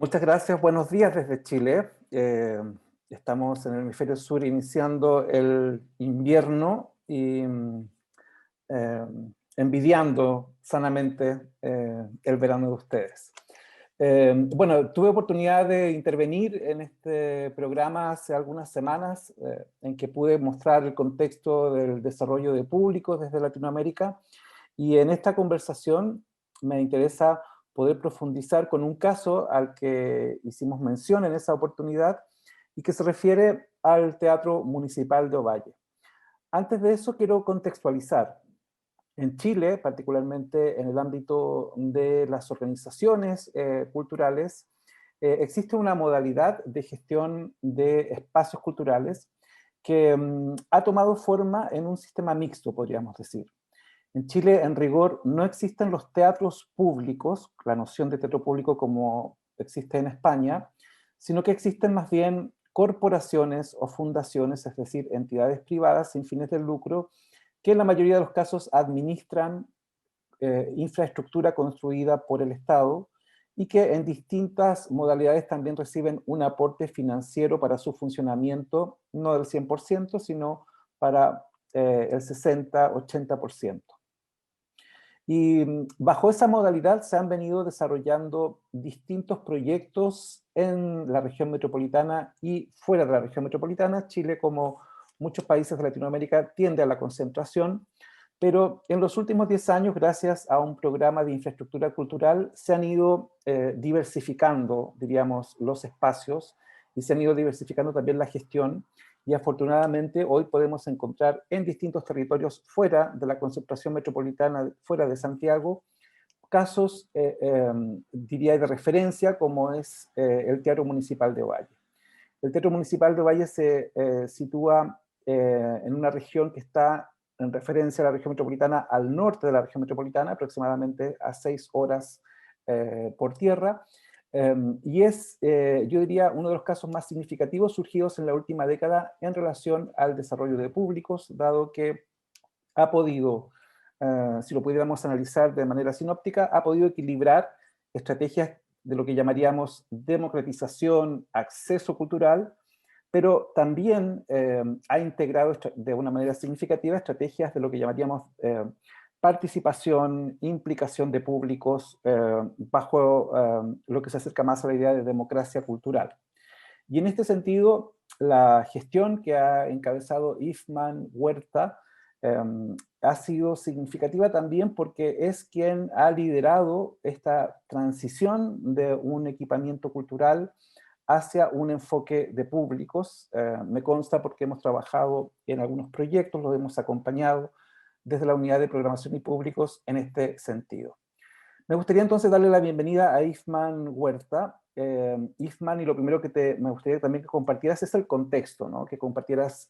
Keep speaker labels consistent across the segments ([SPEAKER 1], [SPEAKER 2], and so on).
[SPEAKER 1] Muchas gracias, buenos días desde Chile. Estamos en el hemisferio sur iniciando el invierno y eh, envidiando sanamente el verano de ustedes. Bueno, tuve oportunidad de intervenir en este programa hace algunas semanas en que pude mostrar el contexto del desarrollo de públicos desde Latinoamérica, y en esta conversación me interesa poder profundizar con un caso al que hicimos mención en esa oportunidad y que se refiere al Teatro Municipal de Ovalle. Antes de eso quiero contextualizar. En Chile, particularmente en el ámbito de las organizaciones culturales, existe una modalidad de gestión de espacios culturales que ha tomado forma en un sistema mixto, podríamos decir. En Chile, en rigor, no existen los teatros públicos, la noción de teatro público como existe en España, sino que existen más bien corporaciones o fundaciones, es decir, entidades privadas sin fines de lucro, que en la mayoría de los casos administran infraestructura construida por el Estado y que en distintas modalidades también reciben un aporte financiero para su funcionamiento, no del 100%, sino para el 60-80%. Y bajo esa modalidad se han venido desarrollando distintos proyectos en la región metropolitana y fuera de la región metropolitana. Chile, como muchos países de Latinoamérica, tiende a la concentración, pero en los últimos 10 años, gracias a un programa de infraestructura cultural, se han ido diversificando, diríamos, los espacios y se han ido diversificando también la gestión. Y afortunadamente hoy podemos encontrar en distintos territorios fuera de la concentración metropolitana, fuera de Santiago, casos, diría, de referencia, como es el Teatro Municipal de Ovalle. El Teatro Municipal de Ovalle se sitúa en una región que está en referencia a la región metropolitana al norte de la región metropolitana, aproximadamente a 6 horas por tierra, y es, yo diría, uno de los casos más significativos surgidos en la última década en relación al desarrollo de públicos, dado que ha podido, si lo pudiéramos analizar de manera sinóptica, ha podido equilibrar estrategias de lo que llamaríamos democratización, acceso cultural, pero también ha integrado de una manera significativa estrategias de lo que llamaríamos participación, implicación de públicos, bajo lo que se acerca más a la idea de democracia cultural. Y en este sentido, la gestión que ha encabezado Ifman Huerta ha sido significativa también porque es quien ha liderado esta transición de un equipamiento cultural hacia un enfoque de públicos. Me consta porque hemos trabajado en algunos proyectos, los hemos acompañado desde la unidad de programación y públicos en este sentido. Me gustaría entonces darle la bienvenida a Ifman Huerta. Ifman, y lo primero que me gustaría también que compartieras es el contexto, ¿no? Que compartieras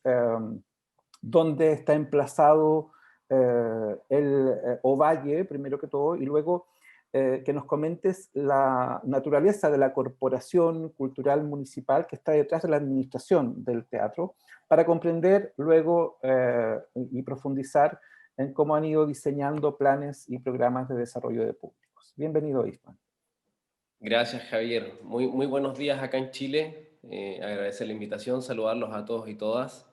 [SPEAKER 1] dónde está emplazado el Ovalle, primero que todo, y luego que nos comentes la naturaleza de la corporación cultural municipal que está detrás de la administración del teatro, para comprender luego y profundizar en cómo han ido diseñando planes y programas de desarrollo de públicos. Bienvenido, Isman.
[SPEAKER 2] Gracias, Javier. Muy buenos días acá en Chile. Agradecer la invitación, saludarlos a todos y todas.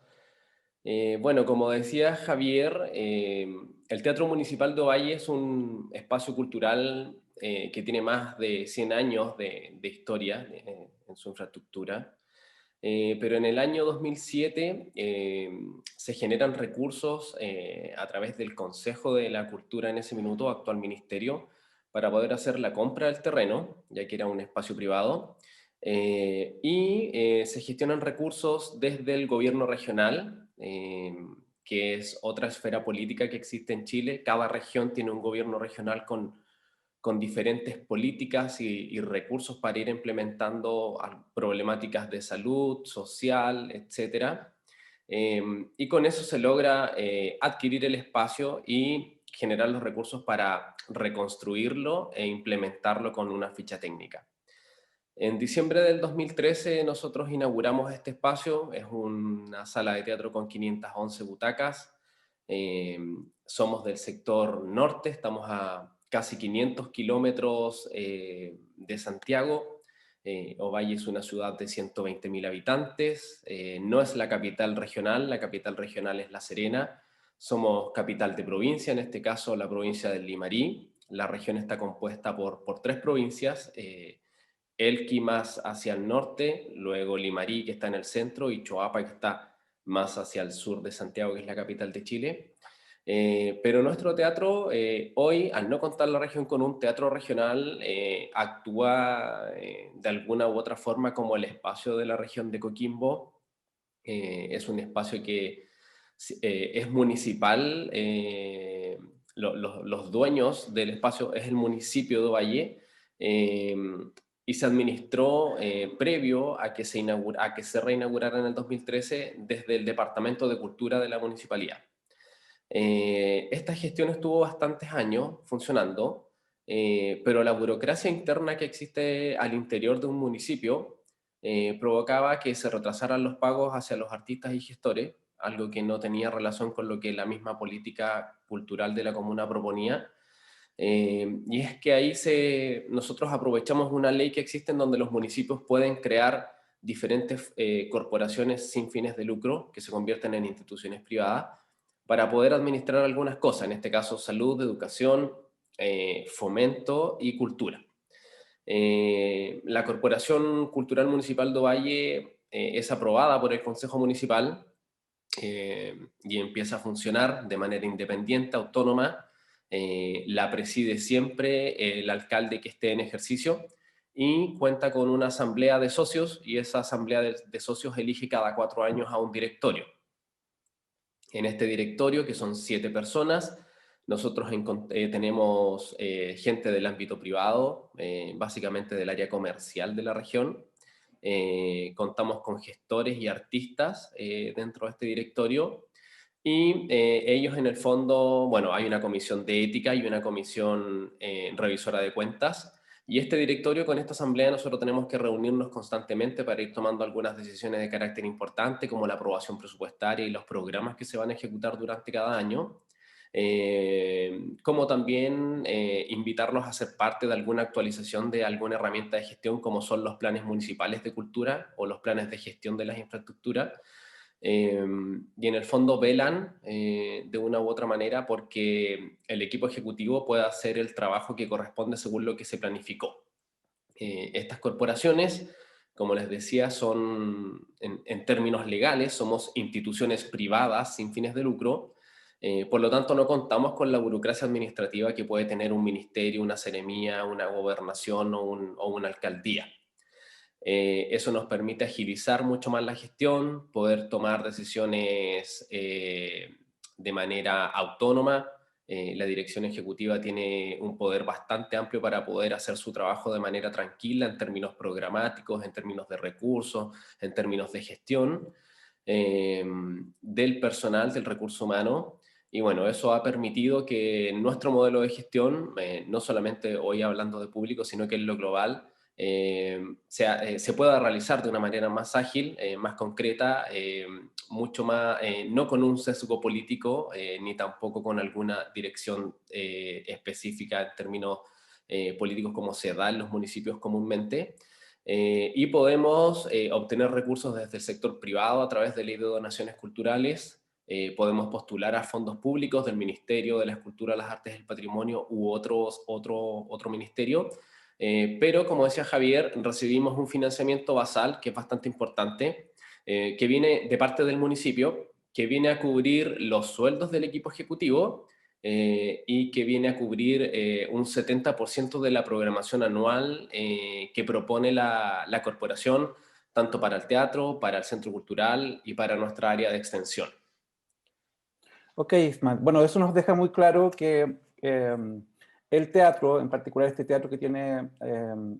[SPEAKER 2] Bueno, como decía Javier, el Teatro Municipal de Ovalle es un espacio cultural que tiene más de 100 años de historia en su infraestructura. Pero en el año 2007 se generan recursos a través del Consejo de la Cultura en ese minuto, actual ministerio, para poder hacer la compra del terreno, ya que era un espacio privado, y se gestionan recursos desde el gobierno regional, que es otra esfera política que existe en Chile. Cada región tiene un gobierno regional con diferentes políticas y recursos para ir implementando problemáticas de salud, social, etcétera. Y con eso se logra adquirir el espacio y generar los recursos para reconstruirlo e implementarlo con una ficha técnica. En diciembre del 2013 nosotros inauguramos este espacio, es una sala de teatro con 511 butacas. Somos del sector norte, estamos a casi 500 kilómetros de Santiago, Ovalle es una ciudad de 120.000 habitantes, no es la capital regional es La Serena, somos capital de provincia, en este caso la provincia del Limarí. La región está compuesta por 3 provincias, Elqui más hacia el norte, luego Limarí que está en el centro y Choapa que está más hacia el sur de Santiago, que es la capital de Chile. Pero nuestro teatro hoy, al no contar la región con un teatro regional, actúa de alguna u otra forma como el espacio de la región de Coquimbo. Es un espacio que es municipal, los dueños del espacio es el municipio de Ovalle, y se administró previo a que se reinaugurara en el 2013 desde el Departamento de Cultura de la Municipalidad. Esta gestión estuvo bastantes años funcionando, pero la burocracia interna que existe al interior de un municipio provocaba que se retrasaran los pagos hacia los artistas y gestores, algo que no tenía relación con lo que la misma política cultural de la comuna proponía. Y es que ahí nosotros aprovechamos una ley que existe en donde los municipios pueden crear diferentes corporaciones sin fines de lucro que se convierten en instituciones privadas para poder administrar algunas cosas, en este caso salud, educación, fomento y cultura. La Corporación Cultural Municipal de Ovalle es aprobada por el Consejo Municipal y empieza a funcionar de manera independiente, autónoma. La preside siempre el alcalde que esté en ejercicio y cuenta con una asamblea de socios, y esa asamblea de socios elige cada 4 años a un directorio. En este directorio, que son 7 personas, nosotros tenemos gente del ámbito privado, básicamente del área comercial de la región. Contamos con gestores y artistas dentro de este directorio, y ellos en el fondo, bueno, hay una comisión de ética y una comisión revisora de cuentas, y este directorio, con esta asamblea, nosotros tenemos que reunirnos constantemente para ir tomando algunas decisiones de carácter importante, como la aprobación presupuestaria y los programas que se van a ejecutar durante cada año, como también invitarlos a ser parte de alguna actualización de alguna herramienta de gestión, como son los planes municipales de cultura o los planes de gestión de las infraestructuras. Y en el fondo velan de una u otra manera porque el equipo ejecutivo pueda hacer el trabajo que corresponde según lo que se planificó. Estas corporaciones, como les decía, son, en términos legales, somos instituciones privadas sin fines de lucro, por lo tanto no contamos con la burocracia administrativa que puede tener un ministerio, una seremía, una gobernación o una alcaldía. Eso nos permite agilizar mucho más la gestión, poder tomar decisiones de manera autónoma. La dirección ejecutiva tiene un poder bastante amplio para poder hacer su trabajo de manera tranquila en términos programáticos, en términos de recursos, en términos de gestión del personal, del recurso humano. Y bueno, eso ha permitido que nuestro modelo de gestión, no solamente hoy hablando de público, sino que en lo global, se pueda realizar de una manera más ágil, más concreta, mucho más, no con un sesgo político, ni tampoco con alguna dirección específica en términos políticos como se da en los municipios comúnmente. Y podemos obtener recursos desde el sector privado a través de ley de donaciones culturales. Podemos postular a fondos públicos del Ministerio de la Escultura, las Artes y el Patrimonio u otro ministerio. Pero como decía Javier, recibimos un financiamiento basal que es bastante importante, que viene de parte del municipio, que viene a cubrir los sueldos del equipo ejecutivo y que viene a cubrir un 70% de la programación anual que propone la corporación, tanto para el teatro, para el centro cultural y para nuestra área de extensión.
[SPEAKER 1] Ok, Ismael. Bueno, eso nos deja muy claro que el teatro, en particular este teatro que tiene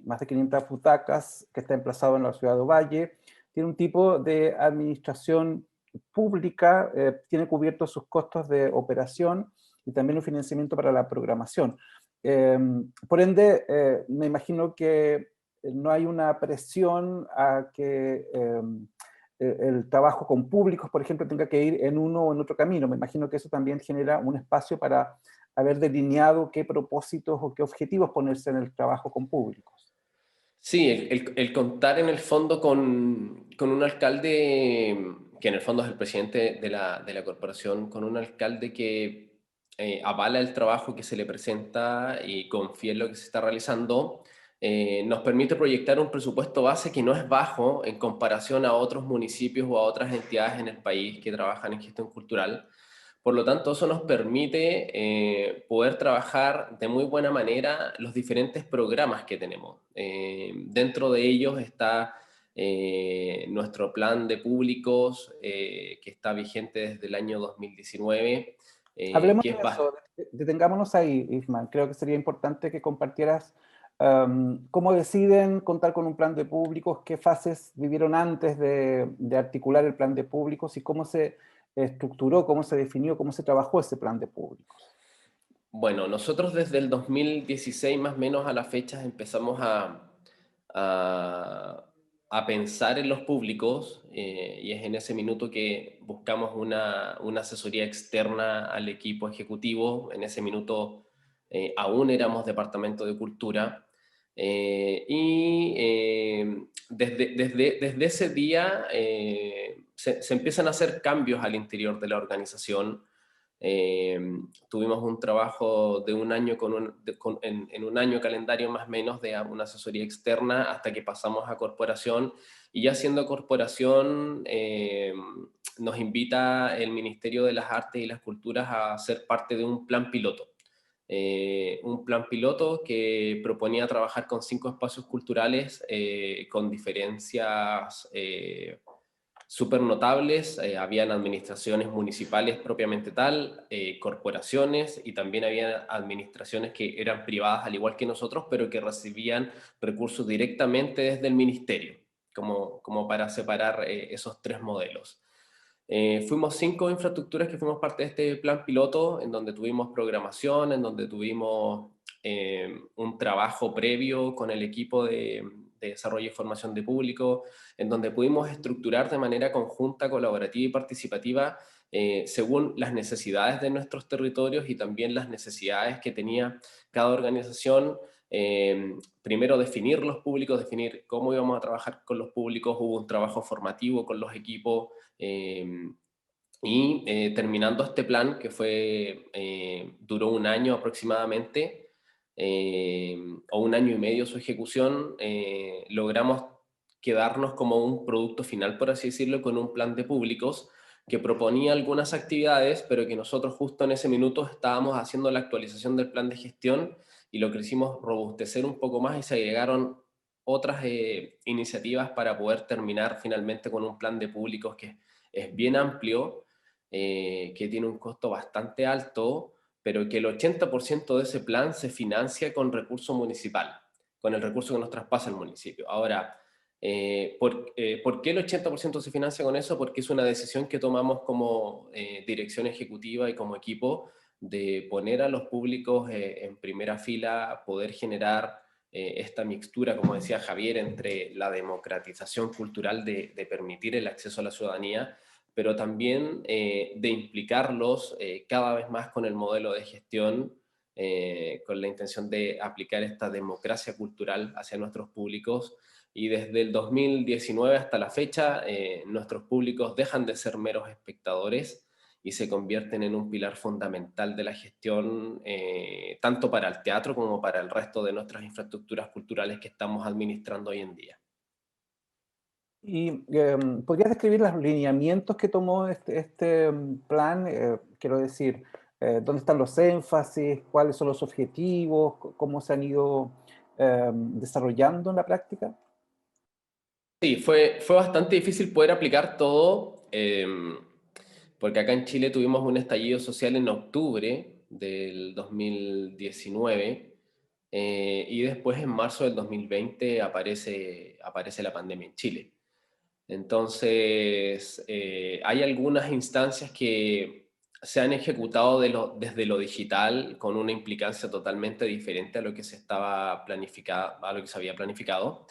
[SPEAKER 1] más de 500 butacas, que está emplazado en la ciudad de Ovalle, tiene un tipo de administración pública, tiene cubiertos sus costos de operación y también un financiamiento para la programación. Por ende, me imagino que no hay una presión a que el trabajo con públicos, por ejemplo, tenga que ir en uno o en otro camino. Me imagino que eso también genera un espacio para haber delineado qué propósitos o qué objetivos ponerse en el trabajo con públicos.
[SPEAKER 2] Sí, el contar en el fondo con un alcalde, que en el fondo es el presidente de la corporación, con un alcalde que avala el trabajo que se le presenta y confía en lo que se está realizando, nos permite proyectar un presupuesto base que no es bajo en comparación a otros municipios o a otras entidades en el país que trabajan en gestión cultural. Por lo tanto, eso nos permite poder trabajar de muy buena manera los diferentes programas que tenemos. Dentro de ellos está nuestro plan de públicos, que está vigente desde el año 2019,
[SPEAKER 1] Hablemos
[SPEAKER 2] que
[SPEAKER 1] de
[SPEAKER 2] es
[SPEAKER 1] eso, detengámonos ahí, Ismael. Creo que sería importante que compartieras cómo deciden contar con un plan de públicos, qué fases vivieron antes de articular el plan de públicos y cómo se estructuró, cómo se definió, cómo se trabajó ese plan de públicos.
[SPEAKER 2] Bueno, nosotros desde el 2016 más o menos a las fechas empezamos a, a pensar en los públicos, y es en ese minuto que buscamos una asesoría externa al equipo ejecutivo. En ese minuto aún éramos Departamento de Cultura, desde ese día se empiezan a hacer cambios al interior de la organización. Eh, Tuvimos un trabajo de un año en un año calendario más o menos de una asesoría externa hasta que pasamos a corporación, y ya siendo corporación nos invita el Ministerio de las Artes y las Culturas a ser parte de un plan piloto. Un plan piloto que proponía trabajar con 5 espacios culturales con diferencias súper notables. Habían administraciones municipales propiamente tal, corporaciones, y también había administraciones que eran privadas al igual que nosotros, pero que recibían recursos directamente desde el ministerio, como para separar esos 3 modelos. Fuimos 5 infraestructuras que fuimos parte de este plan piloto, en donde tuvimos programación, en donde tuvimos un trabajo previo con el equipo de desarrollo y formación de público, en donde pudimos estructurar de manera conjunta, colaborativa y participativa, según las necesidades de nuestros territorios y también las necesidades que tenía cada organización. Primero definir los públicos, definir cómo íbamos a trabajar con los públicos. Hubo un trabajo formativo con los equipos, terminando este plan, que duró un año aproximadamente, o un año y medio su ejecución, logramos quedarnos como un producto final, por así decirlo, con un plan de públicos que proponía algunas actividades, pero que nosotros justo en ese minuto estábamos haciendo la actualización del plan de gestión, y lo quisimos robustecer un poco más y se agregaron otras iniciativas para poder terminar finalmente con un plan de públicos que es bien amplio, que tiene un costo bastante alto, pero que el 80% de ese plan se financia con recurso municipal, con el recurso que nos traspasa el municipio. Ahora, ¿por qué el 80% se financia con eso? Porque es una decisión que tomamos como dirección ejecutiva y como equipo, de poner a los públicos en primera fila, poder generar esta mixtura, como decía Javier, entre la democratización cultural de permitir el acceso a la ciudadanía, pero también de implicarlos cada vez más con el modelo de gestión, con la intención de aplicar esta democracia cultural hacia nuestros públicos. Y desde el 2019 hasta la fecha, nuestros públicos dejan de ser meros espectadores y se convierten en un pilar fundamental de la gestión, tanto para el teatro como para el resto de nuestras infraestructuras culturales que estamos administrando hoy en día.
[SPEAKER 1] ¿Y podrías describir los lineamientos que tomó este plan? Quiero decir, ¿dónde están los énfasis? ¿Cuáles son los objetivos? ¿Cómo se han ido desarrollando en la práctica?
[SPEAKER 2] Sí, fue bastante difícil poder aplicar todo, porque acá en Chile tuvimos un estallido social en octubre del 2019, y después en marzo del 2020 aparece la pandemia en Chile. Entonces, hay algunas instancias que se han ejecutado desde lo digital con una implicancia totalmente diferente a lo que a lo que se había planificado,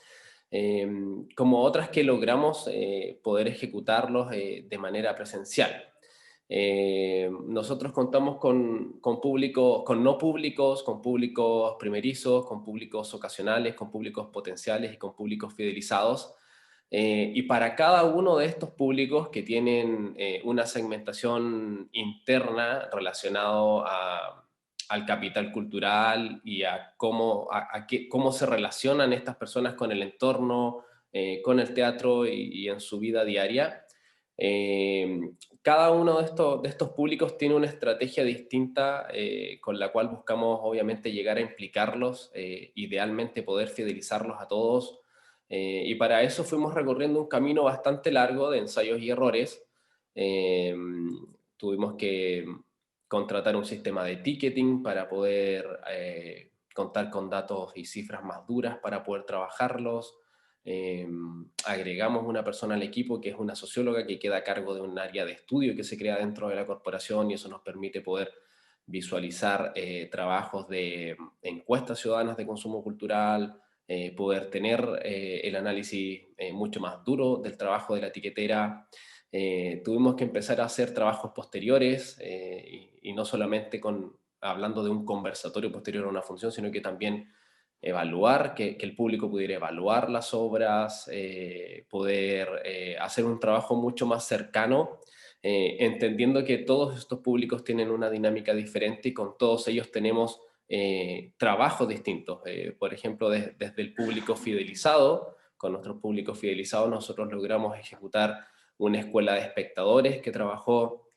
[SPEAKER 2] eh, como otras que logramos poder ejecutarlos de manera presencial. Nosotros contamos con públicos, con no públicos, con públicos primerizos, con públicos ocasionales, con públicos potenciales y con públicos fidelizados. Y para cada uno de estos públicos que tienen una segmentación interna relacionado al capital cultural y a cómo se relacionan estas personas con el entorno, con el teatro y en su vida diaria. Eh, Cada uno de estos públicos tiene una estrategia distinta con la cual buscamos obviamente llegar a implicarlos, idealmente poder fidelizarlos a todos. Y para eso fuimos recorriendo un camino bastante largo de ensayos y errores. Eh, Tuvimos que contratar un sistema de ticketing para poder contar con datos y cifras más duras para poder trabajarlos. Agregamos una persona al equipo que es una socióloga que queda a cargo de un área de estudio que se crea dentro de la corporación, y eso nos permite poder visualizar trabajos de encuestas ciudadanas de consumo cultural, poder tener el análisis mucho más duro del trabajo de la etiquetera. Tuvimos que empezar a hacer trabajos posteriores y no solamente hablando de un conversatorio posterior a una función, sino que también evaluar, que el público pudiera evaluar las obras, poder hacer un trabajo mucho más cercano, entendiendo que todos estos públicos tienen una dinámica diferente y con todos ellos tenemos trabajos distintos. Por ejemplo, desde el público fidelizado, con nuestros públicos fidelizados nosotros logramos ejecutar una escuela de espectadores que trabajó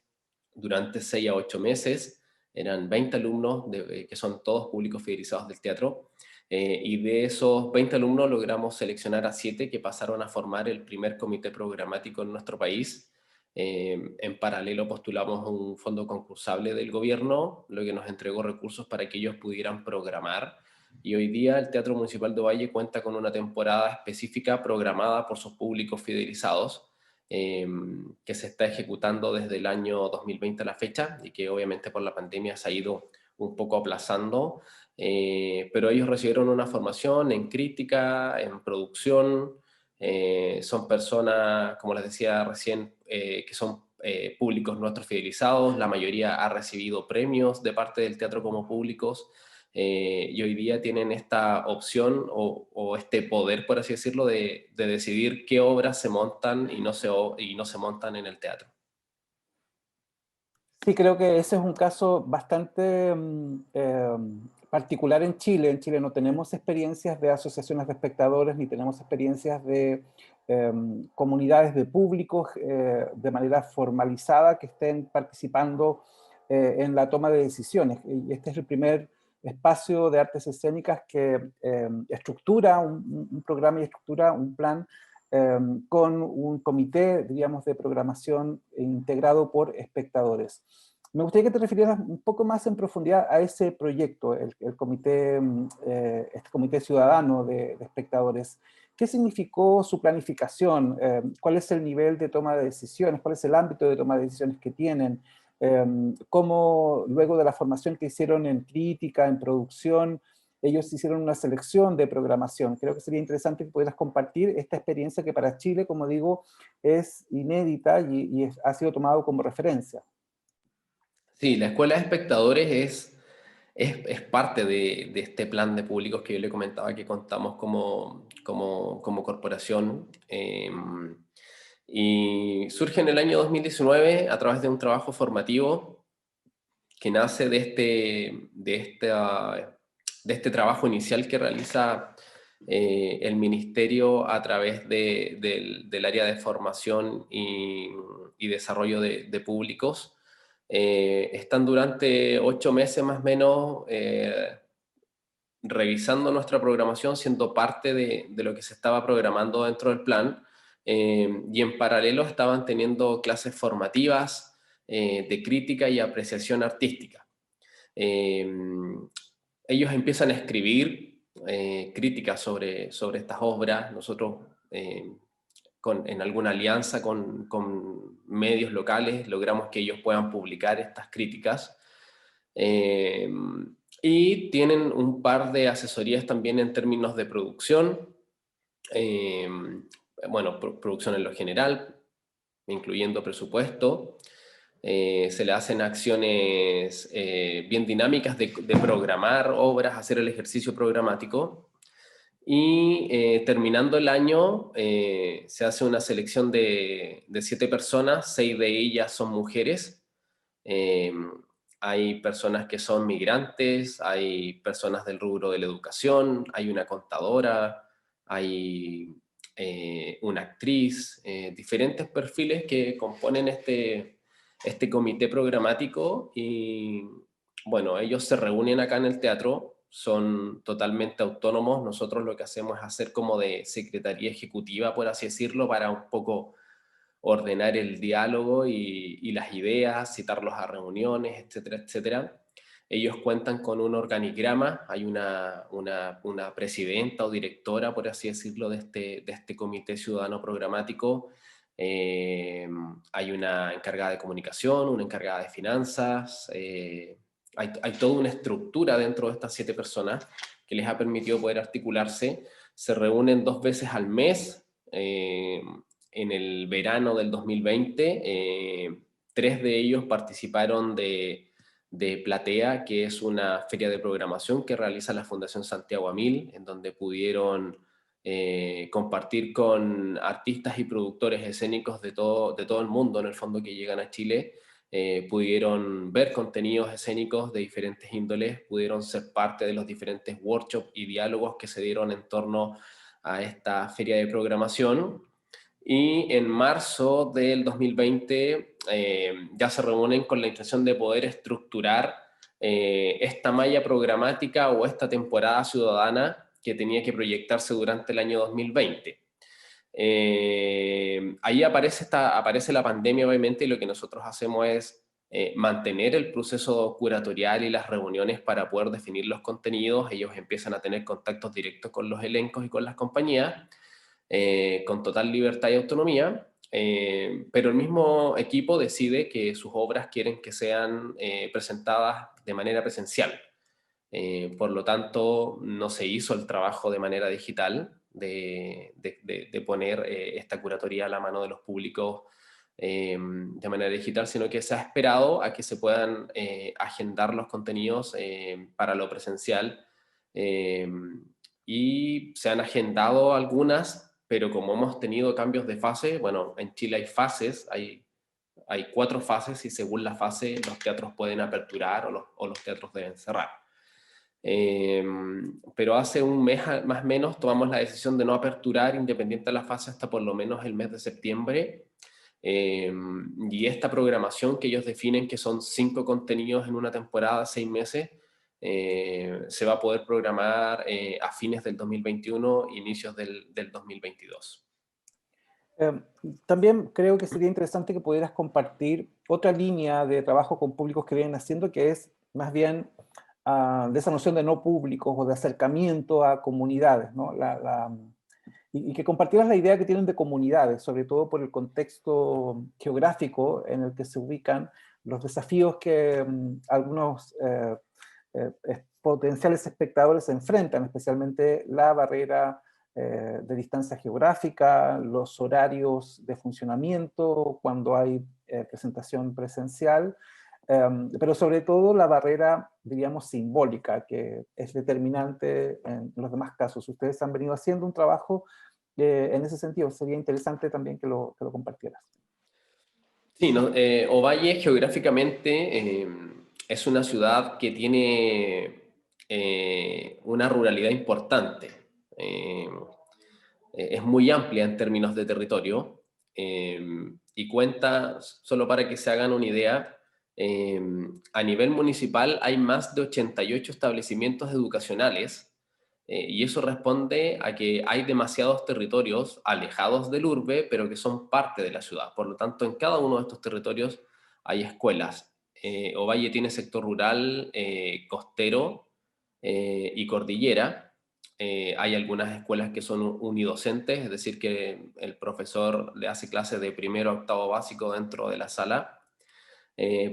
[SPEAKER 2] durante 6 a 8 meses. Eran 20 alumnos, que son todos públicos fidelizados del teatro, y de esos 20 alumnos logramos seleccionar a 7 que pasaron a formar el primer comité programático en nuestro país. En paralelo postulamos un fondo concursable del gobierno, lo que nos entregó recursos para que ellos pudieran programar. Y hoy día el Teatro Municipal de Ovalle cuenta con una temporada específica programada por sus públicos fidelizados, que se está ejecutando desde el año 2020 a la fecha y que obviamente por la pandemia se ha ido un poco aplazando, pero ellos recibieron una formación en crítica, en producción. Son personas, como les decía recién, que son públicos nuestros fidelizados. La mayoría ha recibido premios de parte del teatro como públicos, y hoy día tienen esta opción o este poder, por así decirlo, de decidir qué obras se montan y no se montan en el teatro.
[SPEAKER 1] Sí, creo que ese es un caso bastante particular en Chile. En Chile no tenemos experiencias de asociaciones de espectadores, ni tenemos experiencias de comunidades de públicos de manera formalizada que estén participando en la toma de decisiones. Y este es el primer espacio de artes escénicas que estructura un programa y estructura un plan con un comité, diríamos, de programación integrado por espectadores. Me gustaría que te refirieras un poco más en profundidad a ese proyecto, el comité, este comité ciudadano de espectadores. ¿Qué significó su planificación? ¿Cuál es el nivel de toma de decisiones? ¿Cuál es el ámbito de toma de decisiones que tienen? ¿Cómo luego de la formación que hicieron en crítica, en producción, ellos hicieron una selección de programación? Creo que sería interesante que pudieras compartir esta experiencia que para Chile, como digo, es inédita y ha sido tomado como referencia.
[SPEAKER 2] Sí, la Escuela de Espectadores es parte de este plan de públicos que yo le comentaba que contamos como corporación. Y surge en el año 2019 a través de un trabajo formativo que nace de este trabajo inicial que realiza el ministerio a través del área de formación y desarrollo de públicos. Están durante 8 meses más o menos revisando nuestra programación, siendo parte de lo que se estaba programando dentro del plan, y en paralelo estaban teniendo clases formativas de crítica y apreciación artística. Eh, Ellos empiezan a escribir críticas sobre estas obras. Nosotros, en alguna alianza con medios locales, logramos que ellos puedan publicar estas críticas. Eh, y tienen un par de asesorías también en términos de producción, eh, bueno, producción en lo general, incluyendo presupuesto. se le hacen acciones bien dinámicas de programar obras, hacer el ejercicio programático. Y terminando el año, se hace una selección de 7 personas, 6 de ellas son mujeres. Eh, Hay personas que son migrantes, hay personas del rubro de la educación, hay una contadora, hay una actriz, diferentes perfiles que componen este comité programático y bueno, ellos se reúnen acá en el teatro, son totalmente autónomos, nosotros lo que hacemos es hacer como de secretaría ejecutiva, por así decirlo, para un poco ordenar el diálogo y las ideas, citarlos a reuniones, etcétera, etcétera. Ellos cuentan con un organigrama, hay una presidenta o directora, por así decirlo, de este comité ciudadano programático. Hay una encargada de comunicación, una encargada de finanzas, hay toda una estructura dentro de estas 7 personas que les ha permitido poder articularse. Se reúnen 2 veces al mes, en el verano del 2020, 3 de ellos participaron de Platea, que es una feria de programación que realiza la Fundación Santiago Amil, en donde pudieron compartir con artistas y productores escénicos de todo el mundo, en el fondo, que llegan a Chile. Pudieron ver contenidos escénicos de diferentes índoles, pudieron ser parte de los diferentes workshops y diálogos que se dieron en torno a esta feria de programación. Y en marzo del 2020 ya se reúnen con la intención de poder estructurar esta malla programática o esta temporada ciudadana que tenía que proyectarse durante el año 2020. Ahí aparece la pandemia, obviamente, y lo que nosotros hacemos es mantener el proceso curatorial y las reuniones para poder definir los contenidos. Ellos empiezan a tener contactos directos con los elencos y con las compañías, con total libertad y autonomía, pero el mismo equipo decide que sus obras quieren que sean presentadas de manera presencial. Por lo tanto, no se hizo el trabajo de manera digital de poner esta curatoría a la mano de los públicos de manera digital, sino que se ha esperado a que se puedan agendar los contenidos para lo presencial, y se han agendado algunas, pero como hemos tenido cambios de fase, bueno, en Chile hay fases, hay 4 fases y según la fase los teatros pueden aperturar o los teatros deben cerrar. Pero hace un mes más o menos tomamos la decisión de no aperturar independiente de la fase hasta por lo menos el mes de septiembre. Y esta programación que ellos definen que son 5 contenidos en una temporada, 6 meses, se va a poder programar a fines del 2021, inicios del 2022.
[SPEAKER 1] Eh, También creo que sería interesante que pudieras compartir otra línea de trabajo con públicos que vienen haciendo, que es más bien de esa noción de no públicos o de acercamiento a comunidades, ¿no? Y que compartieras la idea que tienen de comunidades, sobre todo por el contexto geográfico en el que se ubican, los desafíos que algunos potenciales espectadores se enfrentan, especialmente la barrera de distancia geográfica, los horarios de funcionamiento cuando hay presentación presencial, pero sobre todo la barrera, diríamos, simbólica, que es determinante en los demás casos. Ustedes han venido haciendo un trabajo en ese sentido. Sería interesante también que lo compartieras.
[SPEAKER 2] Sí, no, Ovalle geográficamente es una ciudad que tiene una ruralidad importante. Eh, es muy amplia en términos de territorio, y cuenta, solo para que se hagan una idea, eh, a nivel municipal hay más de 88 establecimientos educacionales, y eso responde a que hay demasiados territorios alejados del urbe, pero que son parte de la ciudad. Por lo tanto, en cada uno de estos territorios hay escuelas. Ovalle tiene sector rural, costero y cordillera. Hay algunas escuelas que son unidocentes, es decir, que el profesor le hace clases de primero a octavo básico dentro de la sala.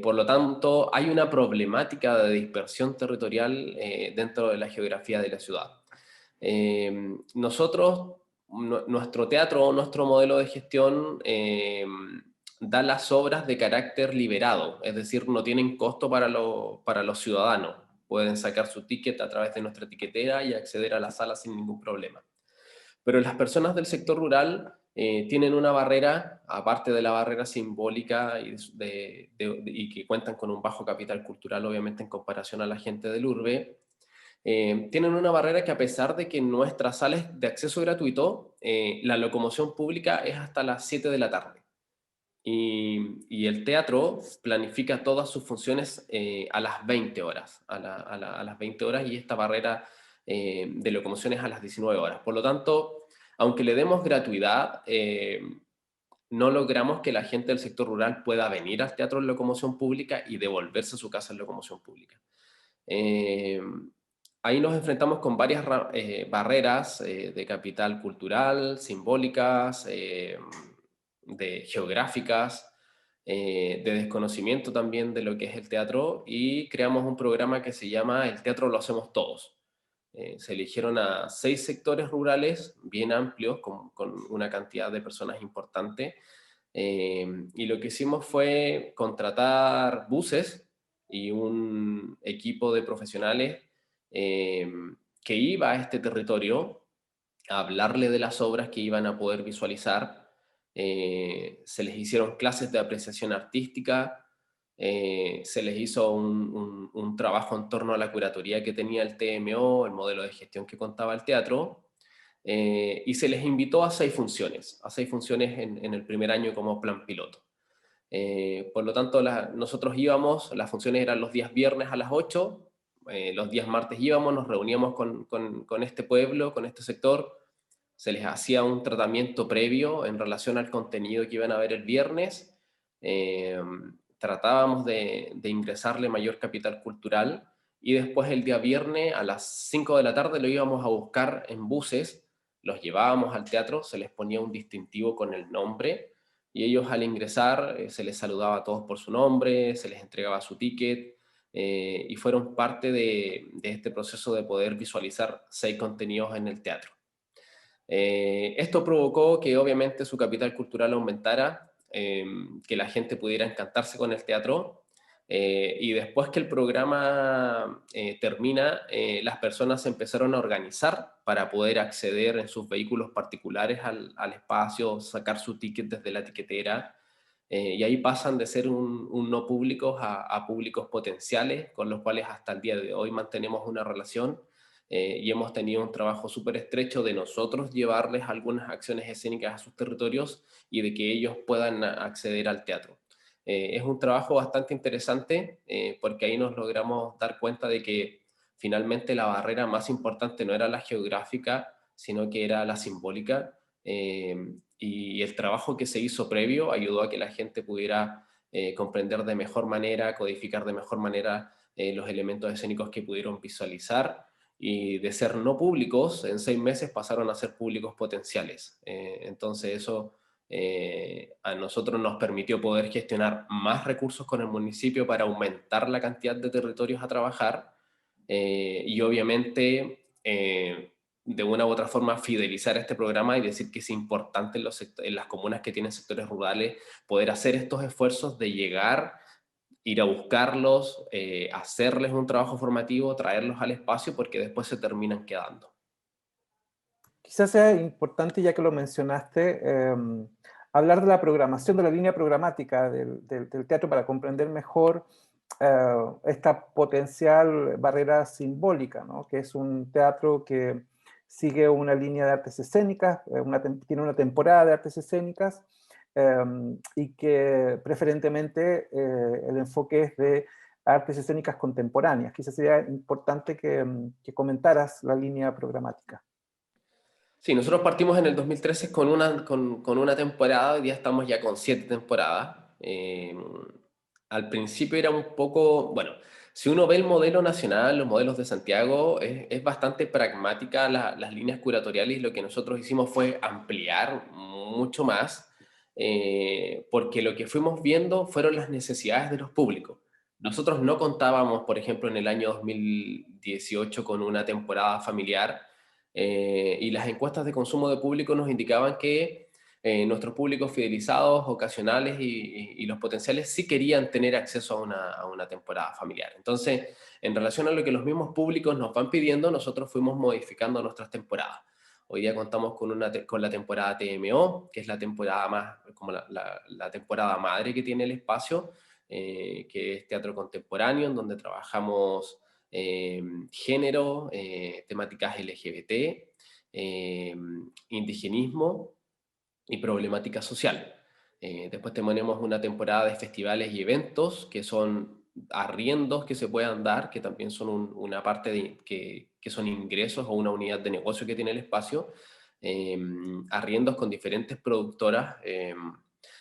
[SPEAKER 2] Por lo tanto, hay una problemática de dispersión territorial dentro de la geografía de la ciudad. Nosotros, nuestro teatro, nuestro modelo de gestión da las obras de carácter liberado, es decir, no tienen costo para los ciudadanos. Pueden sacar su ticket a través de nuestra tiquetera y acceder a la sala sin ningún problema. Pero las personas del sector rural tienen una barrera, aparte de la barrera simbólica y que cuentan con un bajo capital cultural, obviamente, en comparación a la gente del urbe. Tienen una barrera que, a pesar de que nuestras salas de acceso gratuito, la locomoción pública es hasta las 7 de la tarde. Y el teatro planifica todas sus funciones a las 20 horas, a las 20 horas, y esta barrera de locomoción es a las 19 horas. Por lo tanto, aunque le demos gratuidad, no logramos que la gente del sector rural pueda venir al teatro en locomoción pública y devolverse a su casa en locomoción pública. Eh, Ahí nos enfrentamos con varias barreras de capital cultural, simbólicas, de geográficas, de desconocimiento también de lo que es el teatro, y creamos un programa que se llama El Teatro Lo Hacemos Todos. Se eligieron a 6 sectores rurales bien amplios, con una cantidad de personas importante, y lo que hicimos fue contratar buses y un equipo de profesionales eh, que iba a este territorio a hablarle de las obras que iban a poder visualizar. Se les hicieron clases de apreciación artística, se les hizo un trabajo en torno a la curatoría que tenía el TMO, el modelo de gestión que contaba el teatro, y se les invitó a 6 funciones, en el primer año como plan piloto. Por lo tanto, nosotros íbamos, las funciones eran los días viernes a las 8, los días martes íbamos, nos reuníamos con este pueblo, con este sector, se les hacía un tratamiento previo en relación al contenido que iban a ver el viernes, eh, tratábamos de ingresarle mayor capital cultural, y después el día viernes a las 5 de la tarde lo íbamos a buscar en buses, los llevábamos al teatro, se les ponía un distintivo con el nombre, y ellos, al ingresar, se les saludaba a todos por su nombre, se les entregaba su ticket, y fueron parte de este proceso de poder visualizar 6 contenidos en el teatro. Esto provocó que obviamente su capital cultural aumentara, que la gente pudiera encantarse con el teatro, y después que el programa termina, las personas se empezaron a organizar para poder acceder en sus vehículos particulares al espacio, sacar su ticket desde la tiquetera, y ahí pasan de ser un no públicos a públicos potenciales, con los cuales hasta el día de hoy mantenemos una relación, y hemos tenido un trabajo súper estrecho de nosotros llevarles algunas acciones escénicas a sus territorios y de que ellos puedan acceder al teatro. Es un trabajo bastante interesante, porque ahí nos logramos dar cuenta de que finalmente la barrera más importante no era la geográfica, sino que era la simbólica, y el trabajo que se hizo previo ayudó a que la gente pudiera comprender de mejor manera, codificar de mejor manera los elementos escénicos que pudieron visualizar, y de ser no públicos, en 6 meses pasaron a ser públicos potenciales. Entonces eso a nosotros nos permitió poder gestionar más recursos con el municipio para aumentar la cantidad de territorios a trabajar, y obviamente de una u otra forma fidelizar este programa y decir que es importante en las comunas que tienen sectores rurales poder hacer estos esfuerzos de llegar, ir a buscarlos, hacerles un trabajo formativo, traerlos al espacio, porque después se terminan quedando.
[SPEAKER 1] Quizás sea importante, ya que lo mencionaste, hablar de la programación, de la línea programática del teatro para comprender mejor esta potencial barrera simbólica, ¿no? Que es un teatro que sigue una línea de artes escénicas, tiene una temporada de artes escénicas, y que preferentemente el enfoque es de artes escénicas contemporáneas. Quizás sería importante que comentaras la línea programática.
[SPEAKER 2] Sí, nosotros partimos en el 2013 con una temporada, hoy día estamos ya con 7 temporadas. Al principio era un poco, bueno, si uno ve el modelo nacional, los modelos de Santiago, es bastante pragmática las líneas curatoriales, y lo que nosotros hicimos fue ampliar mucho más, porque lo que fuimos viendo fueron las necesidades de los públicos. Nosotros no contábamos, por ejemplo, en el año 2018 con una temporada familiar, y las encuestas de consumo de público nos indicaban que nuestros públicos fidelizados, ocasionales y los potenciales sí querían tener acceso a una temporada familiar. Entonces, en relación a lo que los mismos públicos nos van pidiendo, nosotros fuimos modificando nuestras temporadas. Hoy día contamos con la temporada TMO, que es la temporada más, como la temporada madre que tiene el espacio, que es teatro contemporáneo, en donde trabajamos género, temáticas LGBT, indigenismo y problemática social. Después tenemos una temporada de festivales y eventos, que son arriendos que se puedan dar, que también son una parte que son ingresos o una unidad de negocio que tiene el espacio, arriendos con diferentes productoras.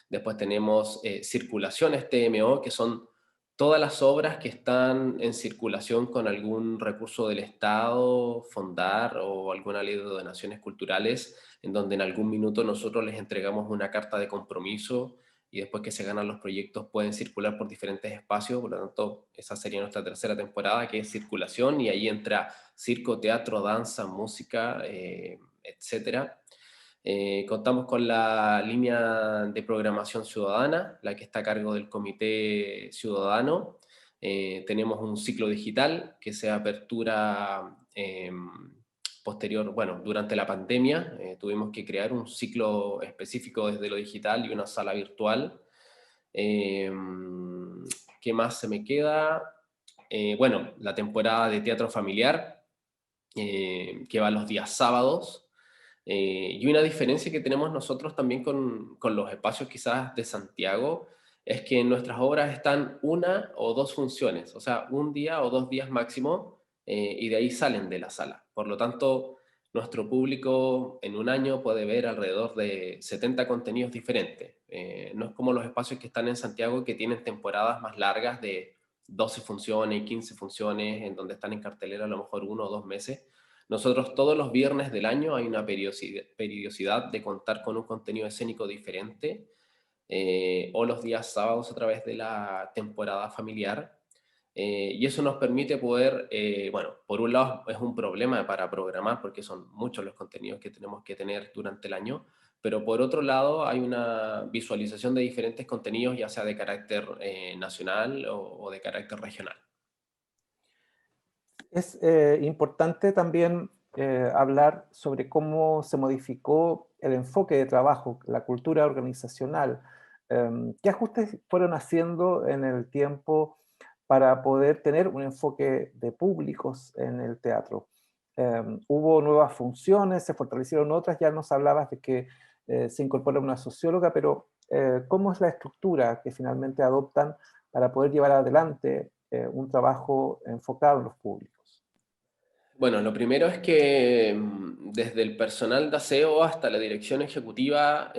[SPEAKER 2] Después tenemos circulaciones TMO, que son todas las obras que están en circulación con algún recurso del Estado, fondar o alguna ley de donaciones culturales, en donde en algún minuto nosotros les entregamos una carta de compromiso y después que se ganan los proyectos pueden circular por diferentes espacios. Por lo tanto, esa sería nuestra tercera temporada, que es circulación, y ahí entra circo, teatro, danza, música, etcétera. Contamos con la línea de programación ciudadana, la que está a cargo del Comité Ciudadano. Tenemos un ciclo digital que se apertura posterior, bueno, durante la pandemia. Tuvimos que crear un ciclo específico desde lo digital y una sala virtual. Eh, ¿Qué más se me queda? Bueno, la temporada de teatro familiar, que va los días sábados. Y una diferencia que tenemos nosotros también con los espacios quizás de Santiago es que en nuestras obras están una o dos funciones, o sea, un día o 2 días máximo, y de ahí salen de la sala. Por lo tanto, nuestro público en un año puede ver alrededor de 70 contenidos diferentes. No es como los espacios que están en Santiago, que tienen temporadas más largas de 12 funciones, 15 funciones, en donde están en cartelera a lo mejor 1 o 2 meses. Nosotros todos los viernes del año hay una periodicidad de contar con un contenido escénico diferente, o los días sábados a través de la temporada familiar. Y eso nos permite poder, bueno, por un lado es un problema para programar porque son muchos los contenidos que tenemos que tener durante el año, pero por otro lado hay una visualización de diferentes contenidos, ya sea de carácter nacional o de carácter regional.
[SPEAKER 1] Es importante también hablar sobre cómo se modificó el enfoque de trabajo, la cultura organizacional. ¿Qué ajustes fueron haciendo en el tiempo para poder tener un enfoque de públicos en el teatro? ¿Hubo nuevas funciones? ¿Se fortalecieron otras? Ya nos hablabas de que se incorpora una socióloga, pero ¿cómo es la estructura que finalmente adoptan para poder llevar adelante un trabajo enfocado en los públicos?
[SPEAKER 2] Bueno, lo primero es que desde el personal de aseo hasta la dirección ejecutiva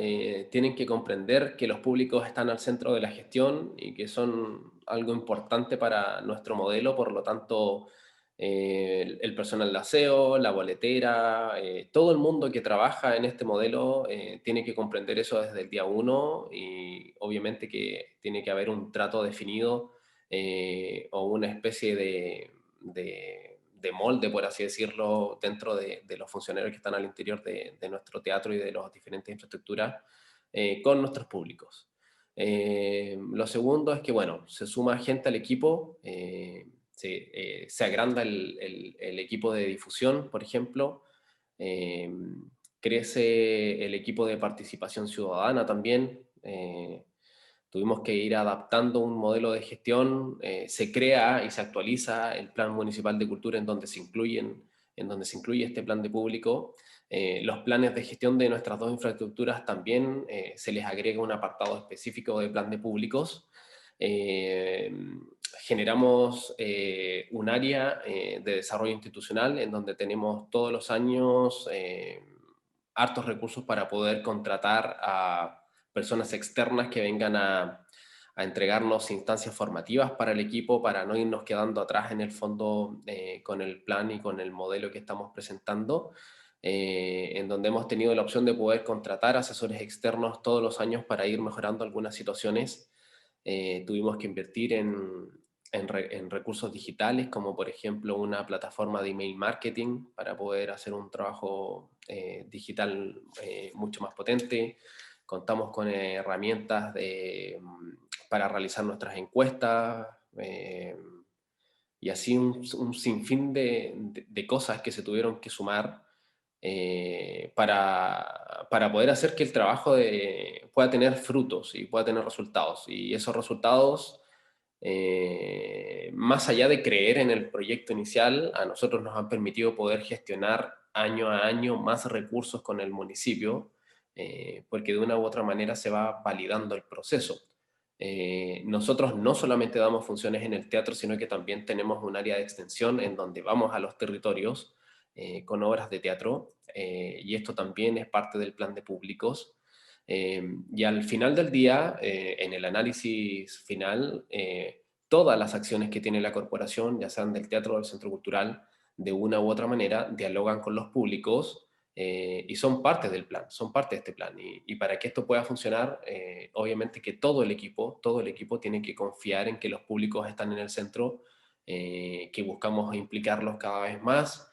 [SPEAKER 2] tienen que comprender que los públicos están al centro de la gestión y que son algo importante para nuestro modelo. Por lo tanto, el personal de aseo, la boletera, todo el mundo que trabaja en este modelo tiene que comprender eso desde el día uno, y obviamente que tiene que haber un trato definido, o una especie de molde, por así decirlo, dentro de los funcionarios que están al interior de nuestro teatro y de las diferentes infraestructuras, con nuestros públicos. Lo segundo es que, bueno, se suma gente al equipo, se agranda el equipo de difusión, por ejemplo, eh, crece el equipo de participación ciudadana también. Tuvimos que ir adaptando un modelo de gestión, se crea y se actualiza el Plan Municipal de Cultura en donde se incluye este plan de público. Los planes de gestión de nuestras dos infraestructuras también se les agrega un apartado específico de plan de públicos. Eh, Generamos un área de desarrollo institucional en donde tenemos todos los años hartos recursos para poder contratar a personas externas que vengan a entregarnos instancias formativas para el equipo, para no irnos quedando atrás en el fondo con el plan y con el modelo que estamos presentando, en donde hemos tenido la opción de poder contratar asesores externos todos los años para ir mejorando algunas situaciones. Tuvimos que invertir en recursos digitales, como por ejemplo una plataforma de email marketing para poder hacer un trabajo digital mucho más potente. contamos con herramientas para realizar nuestras encuestas, y así un sinfín de cosas que se tuvieron que sumar para poder hacer que el trabajo pueda tener frutos y pueda tener resultados. Y esos resultados, más allá de creer en el proyecto inicial, a nosotros nos han permitido poder gestionar año a año más recursos con el municipio, porque de una u otra manera se va validando el proceso. Nosotros no solamente damos funciones en el teatro, sino que también tenemos un área de extensión en donde vamos a los territorios con obras de teatro, y esto también es parte del plan de públicos. Y al final del día, en el análisis final, todas las acciones que tiene la corporación, ya sean del teatro o del centro cultural, de una u otra manera, dialogan con los públicos, y son parte del plan, son parte de este plan. Y para que esto pueda funcionar, obviamente que todo el equipo tiene que confiar en que los públicos están en el centro, que buscamos implicarlos cada vez más,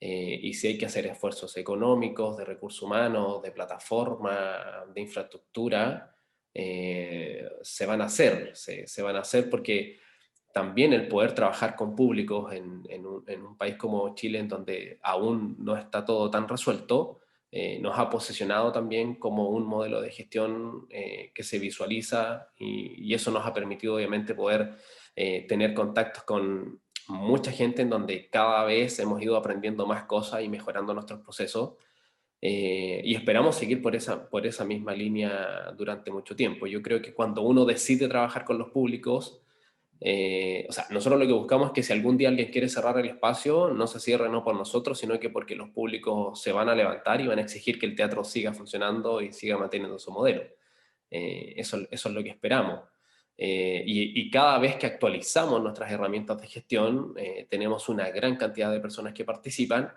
[SPEAKER 2] y si hay que hacer esfuerzos económicos, de recursos humanos, de plataforma, de infraestructura, se van a hacer, se van a hacer porque también el poder trabajar con públicos en un país como Chile, en donde aún no está todo tan resuelto, nos ha posicionado también como un modelo de gestión que se visualiza, y eso nos ha permitido obviamente poder tener contactos con mucha gente en donde cada vez hemos ido aprendiendo más cosas y mejorando nuestros procesos. Y esperamos seguir por esa misma línea durante mucho tiempo. Yo creo que cuando uno decide trabajar con los públicos, o sea, nosotros lo que buscamos es que si algún día alguien quiere cerrar el espacio, no se cierre no por nosotros, sino que porque los públicos se van a levantar y van a exigir que el teatro siga funcionando y siga manteniendo su modelo. Eso es lo que esperamos. Y cada vez que actualizamos nuestras herramientas de gestión, tenemos una gran cantidad de personas que participan,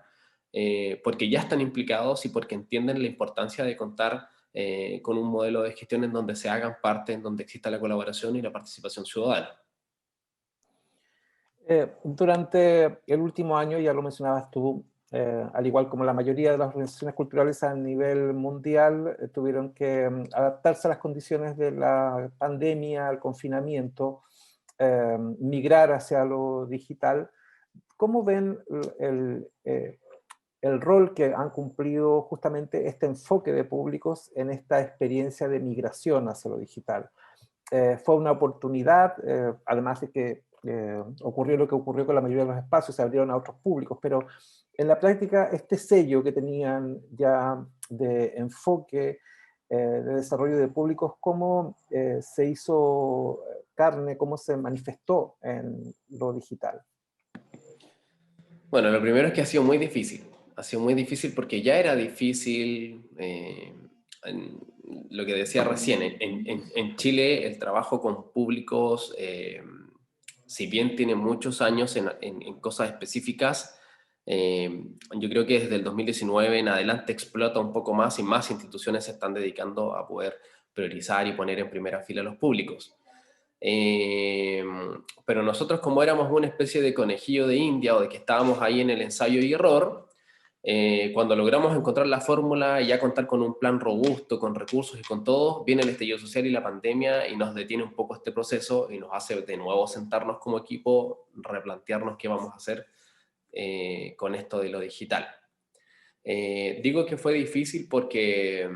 [SPEAKER 2] porque ya están implicados y porque entienden la importancia de contar con un modelo de gestión en donde se hagan parte, en donde exista la colaboración y la participación ciudadana.
[SPEAKER 1] Durante el último año, ya lo mencionabas tú, al igual como la mayoría de las organizaciones culturales a nivel mundial, tuvieron que adaptarse a las condiciones de la pandemia, al confinamiento, migrar hacia lo digital. ¿Cómo ven el rol que han cumplido justamente este enfoque de públicos en esta experiencia de migración hacia lo digital? Fue una oportunidad, además de que ocurrió lo que ocurrió con la mayoría de los espacios, se abrieron a otros públicos, pero en la práctica este sello que tenían ya de enfoque, de desarrollo de públicos, ¿cómo se hizo carne, cómo se manifestó en lo digital?
[SPEAKER 2] Bueno, lo primero es que ha sido muy difícil. Ha sido muy difícil porque ya era difícil, lo que decía recién, en Chile el trabajo con públicos, si bien tiene muchos años en cosas específicas, yo creo que desde el 2019 en adelante explota un poco más y más instituciones se están dedicando a poder priorizar y poner en primera fila a los públicos. Eh, pero nosotros, como éramos una especie de conejillo de India o de que estábamos ahí en el ensayo y error, cuando logramos encontrar la fórmula y ya contar con un plan robusto, con recursos y con todo, viene el estallido social y la pandemia y nos detiene un poco este proceso y nos hace de nuevo sentarnos como equipo, replantearnos qué vamos a hacer con esto de lo digital. Digo que fue difícil porque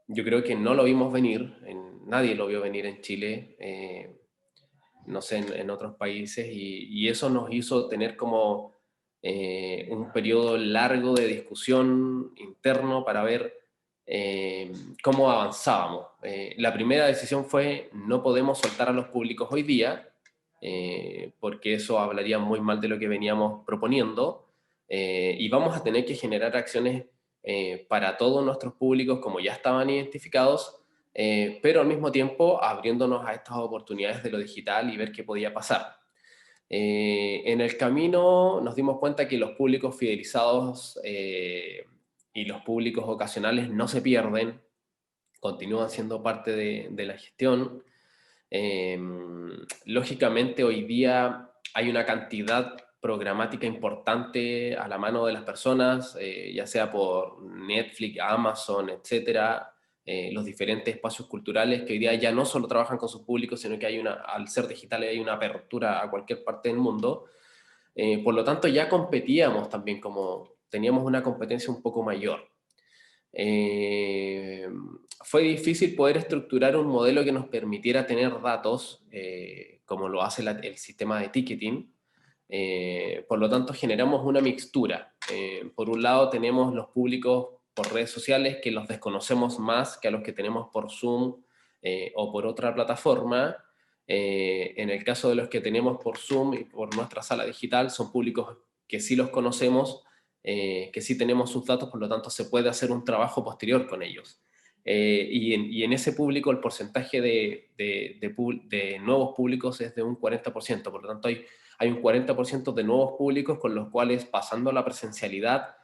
[SPEAKER 2] yo creo que no lo vimos venir, nadie lo vio venir en Chile, no sé, en otros países, y eso nos hizo tener como un periodo largo de discusión interno para ver cómo avanzábamos. La primera decisión fue no podemos soltar a los públicos hoy día, porque eso hablaría muy mal de lo que veníamos proponiendo, y vamos a tener que generar acciones para todos nuestros públicos como ya estaban identificados, pero al mismo tiempo abriéndonos a estas oportunidades de lo digital y ver qué podía pasar. En el camino nos dimos cuenta que los públicos fidelizados y los públicos ocasionales no se pierden, continúan siendo parte de la gestión. Eh, Lógicamente hoy día hay una cantidad programática importante a la mano de las personas, ya sea por Netflix, Amazon, etcétera, los diferentes espacios culturales que hoy día ya no solo trabajan con sus públicos, sino que al ser digitales hay una apertura a cualquier parte del mundo. Por lo tanto, ya competíamos también, como teníamos una competencia un poco mayor. Eh, Fue difícil poder estructurar un modelo que nos permitiera tener datos, como lo hace el sistema de ticketing. Por lo tanto, generamos una mixtura. Por un lado, tenemos los públicos por redes sociales que los desconocemos más que a los que tenemos por Zoom o por otra plataforma. En el caso de los que tenemos por Zoom y por nuestra sala digital, son públicos que sí los conocemos, que sí tenemos sus datos, por lo tanto se puede hacer un trabajo posterior con ellos. Y en ese público el porcentaje de nuevos públicos es de un 40%, por lo tanto hay un 40% de nuevos públicos con los cuales, pasando a la presencialidad,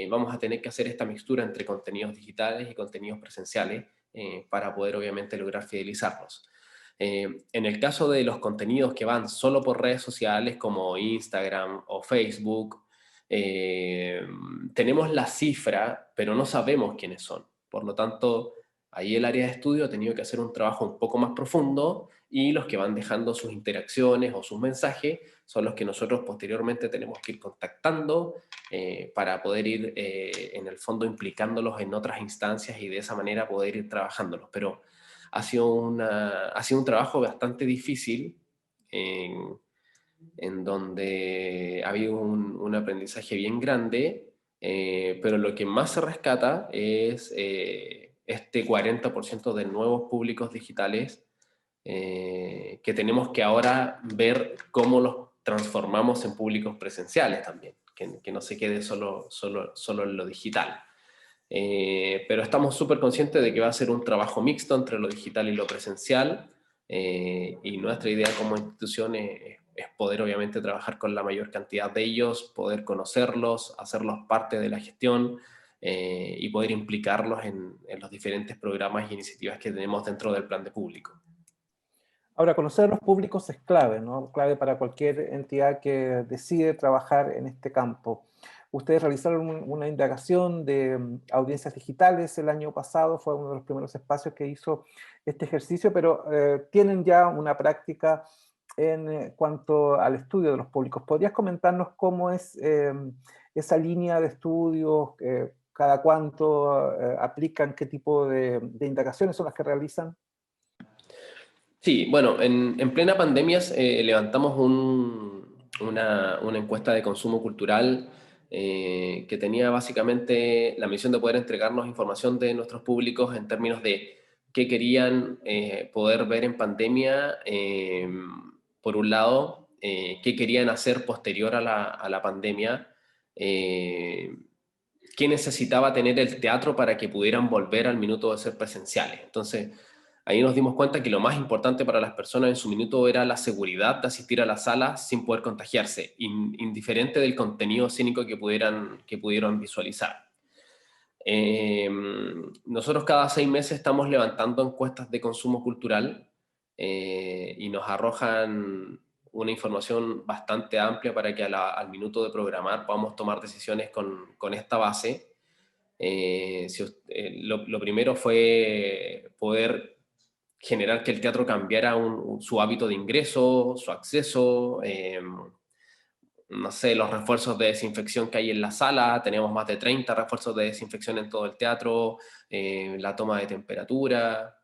[SPEAKER 2] vamos a tener que hacer esta mixtura entre contenidos digitales y contenidos presenciales para poder obviamente lograr fidelizarlos. En el caso de los contenidos que van solo por redes sociales como Instagram o Facebook, tenemos la cifra, pero no sabemos quiénes son. Por lo tanto, ahí el área de estudio ha tenido que hacer un trabajo un poco más profundo y los que van dejando sus interacciones o sus mensajes son los que nosotros posteriormente tenemos que ir contactando para poder ir en el fondo implicándolos en otras instancias y de esa manera poder ir trabajándolos. Pero ha sido un trabajo bastante difícil en donde ha habido un aprendizaje bien grande, pero lo que más se rescata es este 40% de nuevos públicos digitales que tenemos que ahora ver cómo los transformamos en públicos presenciales también, que no se quede solo en lo digital. Pero estamos súper conscientes de que va a ser un trabajo mixto entre lo digital y lo presencial, y nuestra idea como institución es poder obviamente trabajar con la mayor cantidad de ellos, poder conocerlos, hacerlos parte de la gestión y poder implicarlos en los diferentes programas e iniciativas que tenemos dentro del plan de público.
[SPEAKER 1] Ahora, conocer a los públicos es clave, ¿no? Clave para cualquier entidad que decide trabajar en este campo. Ustedes realizaron una indagación de audiencias digitales el año pasado, fue uno de los primeros espacios que hizo este ejercicio, pero tienen ya una práctica en cuanto al estudio de los públicos. ¿Podrías comentarnos cómo es esa línea de estudios? ¿Cada cuánto aplican? ¿Qué tipo de indagaciones son las que realizan?
[SPEAKER 2] Sí, bueno, en plena pandemia levantamos una encuesta de consumo cultural que tenía básicamente la misión de poder entregarnos información de nuestros públicos en términos de qué querían poder ver en pandemia, por un lado, qué querían hacer posterior a la pandemia, eh, qué necesitaba tener el teatro para que pudieran volver al minuto de ser presenciales. Entonces, ahí nos dimos cuenta que lo más importante para las personas en su minuto era la seguridad de asistir a la sala sin poder contagiarse, indiferente del contenido escénico que pudieron visualizar. Nosotros cada 6 meses estamos levantando encuestas de consumo cultural y nos arrojan una información bastante amplia para que al minuto de programar podamos tomar decisiones con esta base. Lo primero fue poder generar que el teatro cambiara su hábito de ingreso, su acceso, no sé, los refuerzos de desinfección que hay en la sala, tenemos más de 30 refuerzos de desinfección en todo el teatro, la toma de temperatura,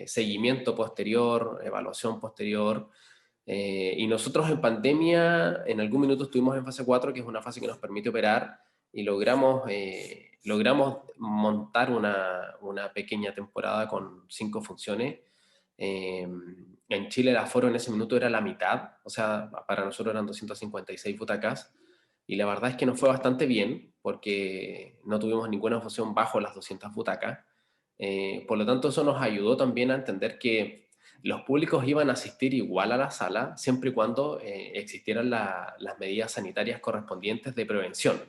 [SPEAKER 2] seguimiento posterior, evaluación posterior. Y nosotros en pandemia, en algún minuto estuvimos en fase 4, que es una fase que nos permite operar, y logramos montar una pequeña temporada con 5 funciones. En Chile el aforo en ese minuto era la mitad, o sea, para nosotros eran 256 butacas, y la verdad es que nos fue bastante bien, porque no tuvimos ninguna función bajo las 200 butacas. Por lo tanto, eso nos ayudó también a entender que los públicos iban a asistir igual a la sala, siempre y cuando existieran las medidas sanitarias correspondientes de prevención.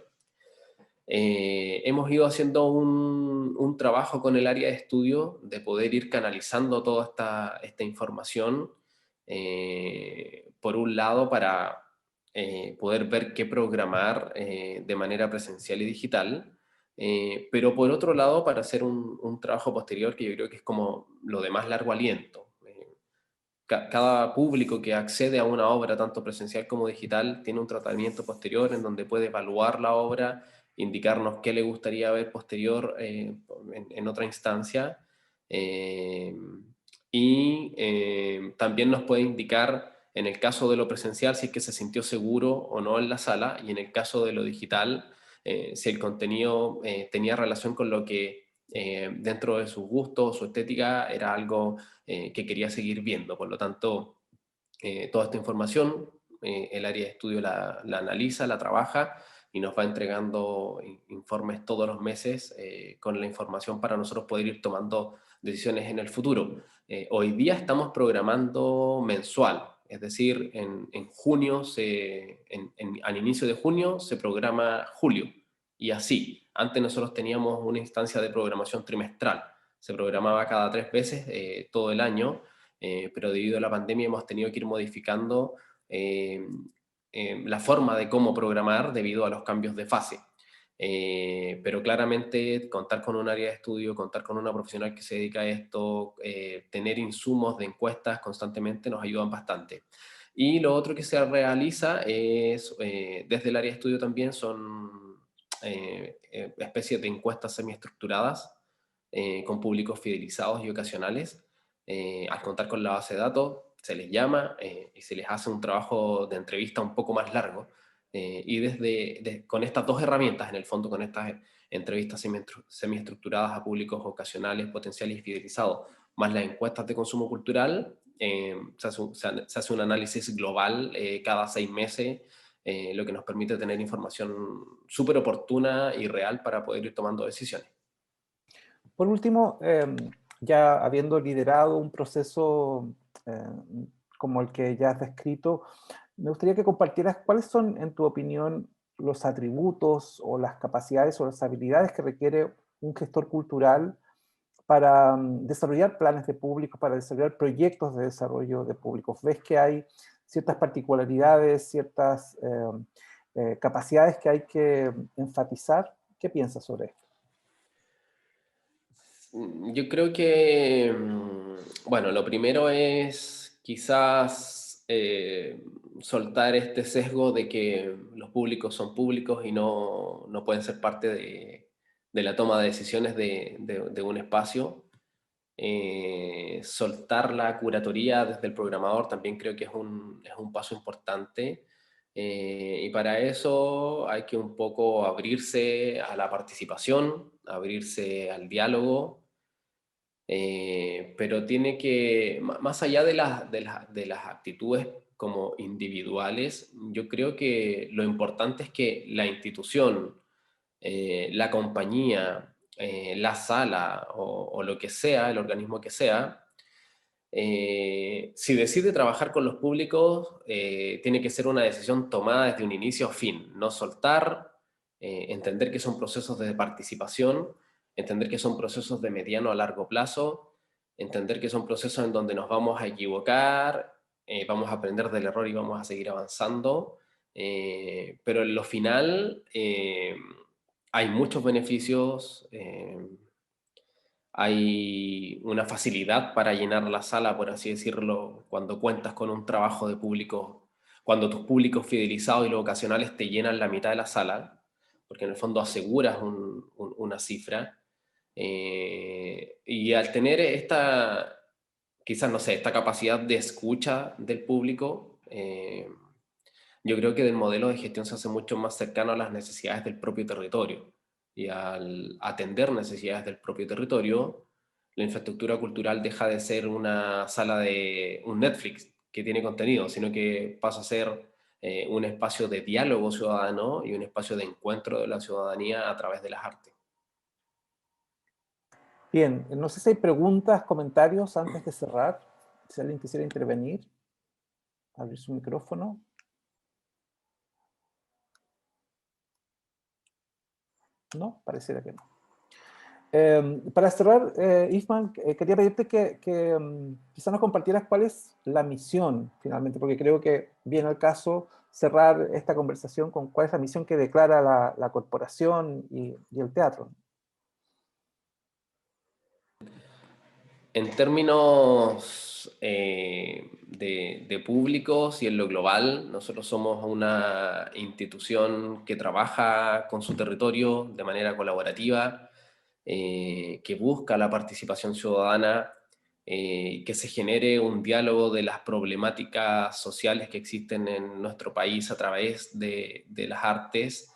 [SPEAKER 2] Hemos ido haciendo un trabajo con el área de estudio de poder ir canalizando toda esta información, por un lado, para poder ver qué programar de manera presencial y digital, pero por otro lado, para hacer un trabajo posterior que yo creo que es como lo de más largo aliento. Cada público que accede a una obra, tanto presencial como digital, tiene un tratamiento posterior en donde puede evaluar la obra, indicarnos qué le gustaría ver posterior en otra instancia, eh, y también nos puede indicar, en el caso de lo presencial, si es que se sintió seguro o no en la sala, y en el caso de lo digital, si el contenido tenía relación con lo que dentro de sus gustos, su estética, era algo que quería seguir viendo. Por lo tanto, toda esta información, el área de estudio la analiza, la trabaja y nos va entregando informes todos los meses con la información para nosotros poder ir tomando decisiones en el futuro. Hoy día estamos programando mensual, es decir, en junio, al inicio de junio se programa julio, y así. Antes nosotros teníamos una instancia de programación trimestral, se programaba cada 3 veces todo el año, pero debido a la pandemia hemos tenido que ir modificando eh, la forma de cómo programar debido a los cambios de fase. Pero claramente contar con un área de estudio, contar con una profesional que se dedica a esto, tener insumos de encuestas constantemente nos ayudan bastante. Y lo otro que se realiza es, desde el área de estudio también, son especies de encuestas semiestructuradas con públicos fidelizados y ocasionales. Al contar con la base de datos, se les llama y se les hace un trabajo de entrevista un poco más largo. Y con estas dos herramientas, en el fondo, con estas entrevistas semiestructuradas a públicos ocasionales, potenciales y fidelizados, más las encuestas de consumo cultural, se hace un análisis global cada 6 meses, lo que nos permite tener información súper oportuna y real para poder ir tomando decisiones.
[SPEAKER 1] Por último, ya habiendo liderado un proceso como el que ya has descrito, me gustaría que compartieras cuáles son, en tu opinión, los atributos o las capacidades o las habilidades que requiere un gestor cultural para desarrollar planes de públicos, para desarrollar proyectos de desarrollo de públicos. ¿Ves que hay ciertas particularidades, ciertas capacidades que hay que enfatizar? ¿Qué piensas sobre esto?
[SPEAKER 2] Yo creo que, bueno, lo primero es quizás soltar este sesgo de que los públicos son públicos y no pueden ser parte de la toma de decisiones de un espacio. Soltar la curatoría desde el programador también creo que es un paso importante. Y para eso hay que un poco abrirse a la participación, abrirse al diálogo, pero tiene que, más allá de las actitudes como individuales, yo creo que lo importante es que la institución, la compañía, la sala o lo que sea, el organismo que sea, si decide trabajar con los públicos, tiene que ser una decisión tomada desde un inicio a fin, no soltar, entender que son procesos de participación, entender que son procesos de mediano a largo plazo, entender que son procesos en donde nos vamos a equivocar, vamos a aprender del error y vamos a seguir avanzando, pero en lo final hay muchos beneficios. Hay una facilidad para llenar la sala, por así decirlo, cuando cuentas con un trabajo de público, cuando tus públicos fidelizados y los ocasionales te llenan la mitad de la sala, porque en el fondo aseguras una cifra. Y al tener esta, quizás, no sé, esta capacidad de escucha del público, yo creo que del modelo de gestión se hace mucho más cercano a las necesidades del propio territorio. Y al atender necesidades del propio territorio, la infraestructura cultural deja de ser una sala de un Netflix que tiene contenido, sino que pasa a ser un espacio de diálogo ciudadano y un espacio de encuentro de la ciudadanía a través de las artes.
[SPEAKER 1] Bien, no sé si hay preguntas, comentarios antes de cerrar. Si alguien quisiera intervenir, abrir su micrófono. No, pareciera que no. Para cerrar, Isman, quería pedirte que quizás nos compartieras cuál es la misión finalmente, porque creo que viene al caso cerrar esta conversación con cuál es la misión que declara la corporación y el teatro.
[SPEAKER 2] En términos de públicos y en lo global, nosotros somos una institución que trabaja con su territorio de manera colaborativa, que busca la participación ciudadana, que se genere un diálogo de las problemáticas sociales que existen en nuestro país a través de las artes,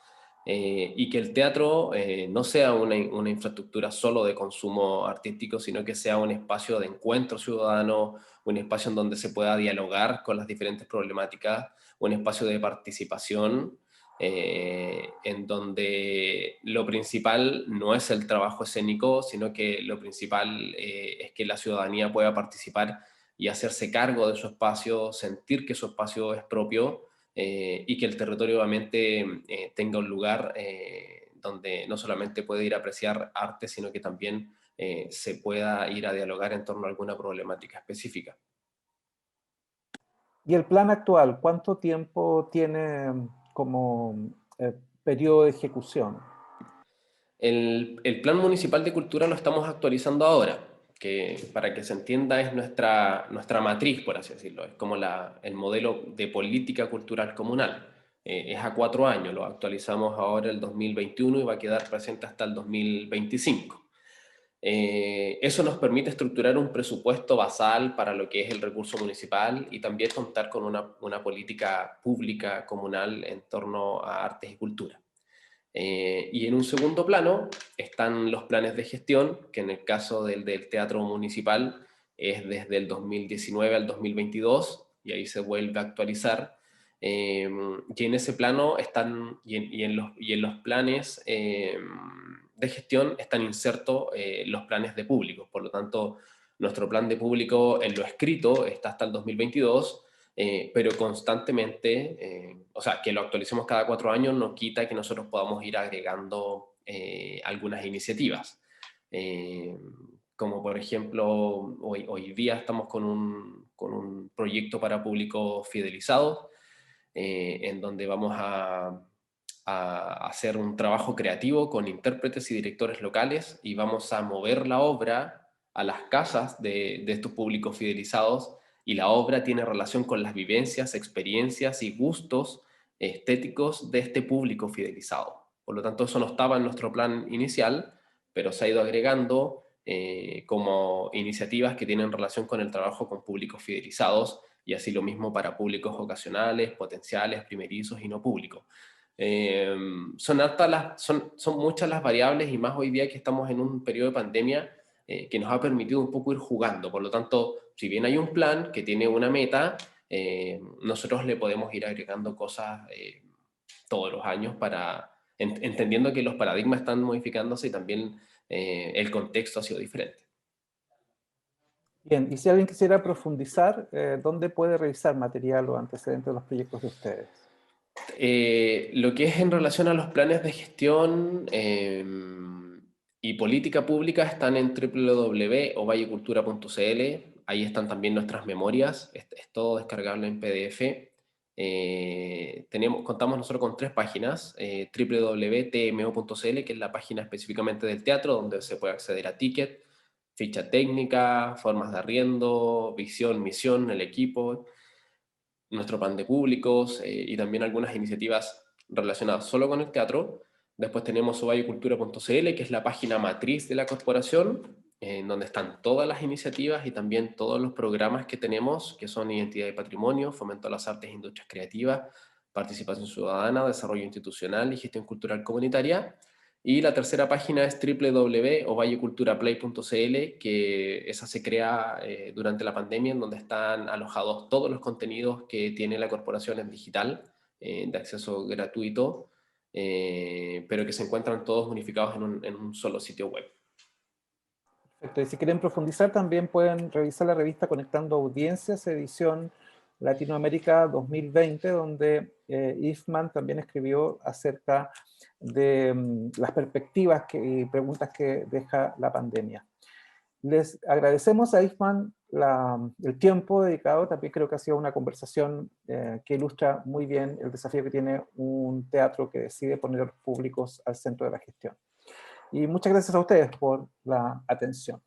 [SPEAKER 2] y que el teatro no sea una infraestructura solo de consumo artístico, sino que sea un espacio de encuentro ciudadano, un espacio en donde se pueda dialogar con las diferentes problemáticas, un espacio de participación, en donde lo principal no es el trabajo escénico, sino que lo principal es que la ciudadanía pueda participar y hacerse cargo de su espacio, sentir que su espacio es propio, y que el territorio obviamente tenga un lugar donde no solamente puede ir a apreciar arte, sino que también se pueda ir a dialogar en torno a alguna problemática específica.
[SPEAKER 1] Y el plan actual, ¿cuánto tiempo tiene como periodo de ejecución?
[SPEAKER 2] El Plan Municipal de Cultura lo estamos actualizando ahora, que para que se entienda es nuestra matriz, por así decirlo, es como el modelo de política cultural comunal. Es a 4 años, lo actualizamos ahora el 2021 y va a quedar presente hasta el 2025. Eso nos permite estructurar un presupuesto basal para lo que es el recurso municipal y también contar con una política pública comunal en torno a artes y cultura. Y en un segundo plano están los planes de gestión, que en el caso del Teatro Municipal es desde el 2019 al 2022, y ahí se vuelve a actualizar. Y en ese plano están, y en los planes de gestión están insertos los planes de público. Por lo tanto, nuestro plan de público en lo escrito está hasta el 2022, pero constantemente, o sea, que lo actualicemos cada 4 años no quita que nosotros podamos ir agregando algunas iniciativas. Como por ejemplo, hoy día estamos con un proyecto para público fidelizado, en donde vamos a hacer un trabajo creativo con intérpretes y directores locales y vamos a mover la obra a las casas de estos públicos fidelizados, y la obra tiene relación con las vivencias, experiencias y gustos estéticos de este público fidelizado. Por lo tanto, eso no estaba en nuestro plan inicial, pero se ha ido agregando como iniciativas que tienen relación con el trabajo con públicos fidelizados, y así lo mismo para públicos ocasionales, potenciales, primerizos y no públicos. Son muchas las variables, y más hoy día que estamos en un periodo de pandemia que nos ha permitido un poco ir jugando. Por lo tanto, si bien hay un plan que tiene una meta, nosotros le podemos ir agregando cosas todos los años entendiendo que los paradigmas están modificándose y también el contexto ha sido diferente.
[SPEAKER 1] Bien, y si alguien quisiera profundizar, ¿dónde puede revisar material o antecedentes de los proyectos de ustedes?
[SPEAKER 2] Lo que es en relación a los planes de gestión y política pública están en www.ovallecultura.cl. Ahí están también nuestras memorias, es todo descargable en PDF. Contamos nosotros con 3 páginas: www.tmo.cl, que es la página específicamente del teatro, donde se puede acceder a ticket, ficha técnica, formas de arriendo, visión, misión, el equipo, nuestro plan de públicos, y también algunas iniciativas relacionadas solo con el teatro. Después tenemos ovallecultura.cl, que es la página matriz de la corporación, en donde están todas las iniciativas y también todos los programas que tenemos, que son identidad y patrimonio, fomento a las artes e industrias creativas, participación ciudadana, desarrollo institucional y gestión cultural comunitaria. Y la tercera página es www.ovalleculturaplay.cl, que esa se crea durante la pandemia, en donde están alojados todos los contenidos que tiene la corporación en digital, de acceso gratuito, pero que se encuentran todos unificados en un solo sitio web.
[SPEAKER 1] Perfecto. Y si quieren profundizar, también pueden revisar la revista Conectando Audiencias, edición Latinoamérica 2020, donde Ifman también escribió acerca de las perspectivas y preguntas que deja la pandemia. Les agradecemos a Ifman el tiempo dedicado. También creo que ha sido una conversación que ilustra muy bien el desafío que tiene un teatro que decide poner a los públicos al centro de la gestión. Y muchas gracias a ustedes por la atención.